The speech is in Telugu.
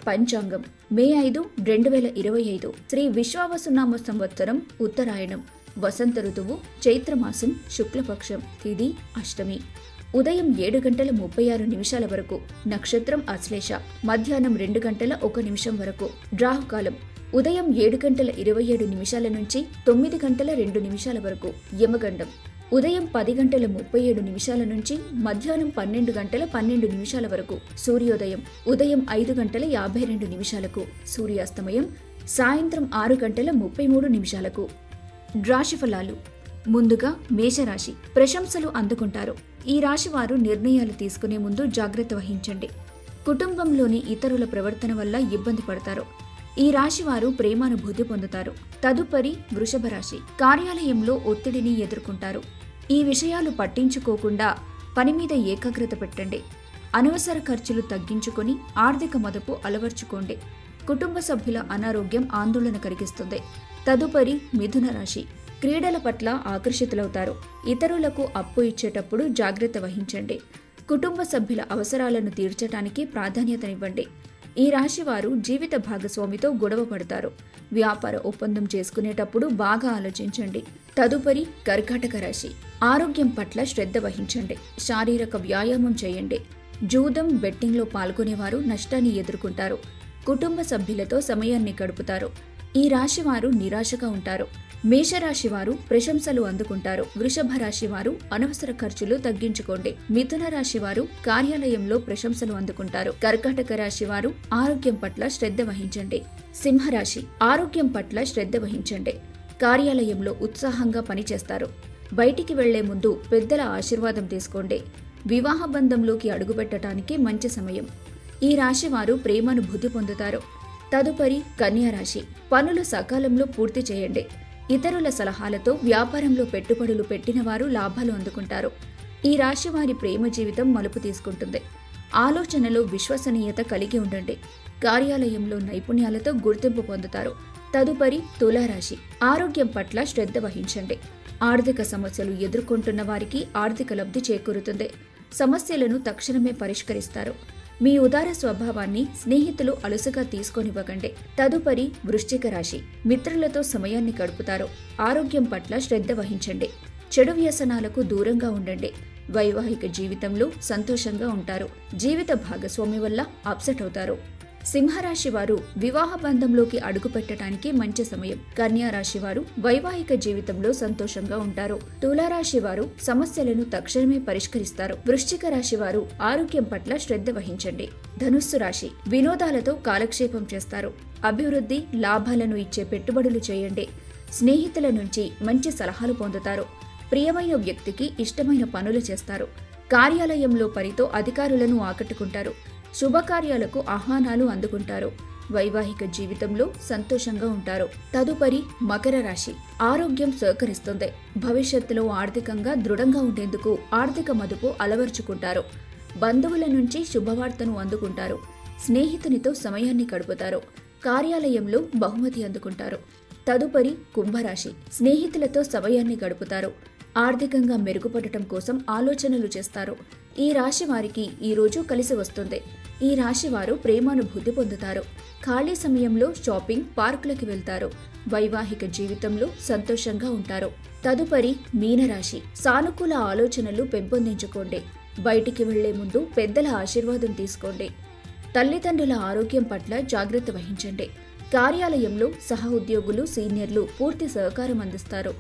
పంచాంగం మే 5, 2025 శ్రీ విశ్వావసునామ సంవత్సరం ఉత్తరాయణం వసంత ఋతువు చైత్రమాసం శుక్లపక్షం తిథి అష్టమి ఉదయం 7:36 వరకు నక్షత్రం అశ్లేష మధ్యాహ్నం 2:01 వరకు రాహుకాలం ఉదయం 7:27 నుంచి 9:02 వరకు యమగండం ఉదయం 10:37 నుంచి మధ్యాహ్నం 12:12 వరకు సూర్యోదయం ఉదయం 5:52 సూర్యాస్తమయం సాయంత్రం 6:33 రాశిఫలాలు ముందుగా మేషరాశి ప్రశంసలు అందుకుంటారు. ఈ రాశి వారు నిర్ణయాలు తీసుకునే ముందు జాగ్రత్త వహించండి. కుటుంబంలోని ఇతరుల ప్రవర్తన వల్ల ఇబ్బంది పడతారు. ఈ రాశి వారు ప్రేమానుభూతి పొందుతారు. తదుపరి వృషభ రాశి కార్యాలయంలో ఒత్తిడిని ఎదుర్కొంటారు. ఈ విషయాలు పట్టించుకోకుండా పని మీద ఏకాగ్రత పెట్టండి. అనవసర ఖర్చులు తగ్గించుకొని ఆర్థిక మదుపు అలవర్చుకోండి. కుటుంబ సభ్యుల అనారోగ్యం ఆందోళన కలిగిస్తుంది. తదుపరి మిథున రాశి క్రీడల పట్ల ఆకర్షితులవుతారు. ఇతరులకు అప్పు ఇచ్చేటప్పుడు జాగ్రత్త వహించండి. కుటుంబ సభ్యుల అవసరాలను తీర్చడానికి ప్రాధాన్యతనివ్వండి. ఈ రాశి వారు జీవిత భాగస్వామితో గొడవ పడతారు. వ్యాపార ఒప్పందం చేసుకునేటప్పుడు బాగా ఆలోచించండి. తదుపరి కర్కాటక రాశి ఆరోగ్యం పట్ల శ్రద్ధ వహించండి. శారీరక వ్యాయామం చేయండి. జూదం బెట్టింగ్లో పాల్గొనేవారు నష్టాన్ని ఎదుర్కొంటారు. కుటుంబ సభ్యులతో సమయాన్ని గడుపుతారు. ఈ రాశి వారు నిరాశగా ఉంటారు. మేషరాశి వారు ప్రశంసలు అందుకుంటారు. వృషభ రాశి వారు అనవసర ఖర్చులు తగ్గించుకోండి. మిథున రాశి వారు కార్యాలయంలో ప్రశంసలు అందుకుంటారు. కర్కాటక రాశి వారు ఆరోగ్యం పట్ల శ్రద్ధ వహించండి. సింహరాశి ఆరోగ్యం పట్ల శ్రద్ధ వహించండి. కార్యాలయంలో ఉత్సాహంగా పనిచేస్తారు. బయటికి వెళ్లే ముందు పెద్దల ఆశీర్వాదం తీసుకోండి. వివాహ బంధంలోకి అడుగుపెట్టడానికి మంచి సమయం. ఈ రాశి వారు ప్రేమానుభూతి పొందుతారు. తదుపరి కన్యా రాశి పనులు సకాలంలో పూర్తి చేయండి. ఇతరుల సలహాలతో వ్యాపారంలో పెట్టుబడులు పెట్టిన వారు లాభాలు అందుకుంటారు. ఈ రాశి వారి ప్రేమ జీవితం మలుపు తీసుకుంటుంది. ఆలోచనలో విశ్వసనీయత కలిగి ఉండండి. కార్యాలయంలో నైపుణ్యాలతో గుర్తింపు పొందుతారు. తదుపరి తులారాశి ఆరోగ్యం పట్ల శ్రద్ధ వహించండి. ఆర్థిక సమస్యలు ఎదుర్కొంటున్న వారికి ఆర్థిక లబ్ధి చేకూరుతుంది. సమస్యలను తక్షణమే పరిష్కరిస్తారు. మీ ఉదార స్వభావాన్ని స్నేహితులు అలుసుగా తీసుకొనివ్వకండి. తదుపరి వృశ్చిక రాశి మిత్రులతో సమయాన్ని గడుపుతారు. ఆరోగ్యం పట్ల శ్రద్ధ వహించండి. చెడు వ్యసనాలకు దూరంగా ఉండండి. వైవాహిక జీవితంలో సంతోషంగా ఉంటారు. జీవిత భాగస్వామి వల్ల అప్సెట్ అవుతారు. సింహరాశి వారు వివాహ బంధంలోకి అడుగు పెట్టడానికి మంచి సమయం. కన్యా రాశి వారు వైవాహిక జీవితంలో సంతోషంగా ఉంటారు. తులారాశి వారు సమస్యలను తక్షణమే పరిష్కరిస్తారు. వృశ్చిక రాశి వారు ఆరోగ్యం పట్ల శ్రద్ధ వహించండి. ధనుస్సు రాశి వినోదాలతో కాలక్షేపం చేస్తారు. అభివృద్ధి లాభాలను ఇచ్చే పెట్టుబడులు చేయండి. స్నేహితుల నుంచి మంచి సలహాలు పొందుతారు. ప్రియమైన వ్యక్తికి ఇష్టమైన పనులు చేస్తారు. కార్యాలయంలో పనితో అధికారులను ఆకట్టుకుంటారు. శుభకార్యాలకు ఆహ్వానాలు అందుకుంటారు. వైవాహిక జీవితంలో సంతోషంగా ఉంటారు. తదుపరి మకర రాశి ఆరోగ్యం సహకరిస్తుంది. భవిష్యత్తులో ఆర్థికంగా దృఢంగా ఉండేందుకు ఆర్థిక మదుపు అలవర్చుకుంటారు. బంధువుల నుంచి శుభవార్తను అందుకుంటారు. స్నేహితునితో సమయాన్ని గడుపుతారు. కార్యాలయంలో బహుమతి అందుకుంటారు. తదుపరి కుంభరాశి స్నేహితులతో సమయాన్ని గడుపుతారు. ఆర్థికంగా మెరుగుపడటం కోసం ఆలోచనలు చేస్తారు. ఈ రాశి వారికి ఈ రోజు కలిసి వస్తుంది. ఈ రాశి వారు ప్రేమానుభూతి పొందుతారు. ఖాళీ సమయంలో షాపింగ్ పార్కులకు వెళ్తారు. వైవాహిక జీవితంలో సంతోషంగా ఉంటారు. తదుపరి మీనరాశి సానుకూల ఆలోచనలు పెంపొందించుకోండి. బయటికి వెళ్లే ముందు పెద్దల ఆశీర్వాదం తీసుకోండి. తల్లిదండ్రుల ఆరోగ్యం పట్ల జాగ్రత్త వహించండి. కార్యాలయంలో సహ ఉద్యోగులు సీనియర్లు పూర్తి సహకారం అందిస్తారు.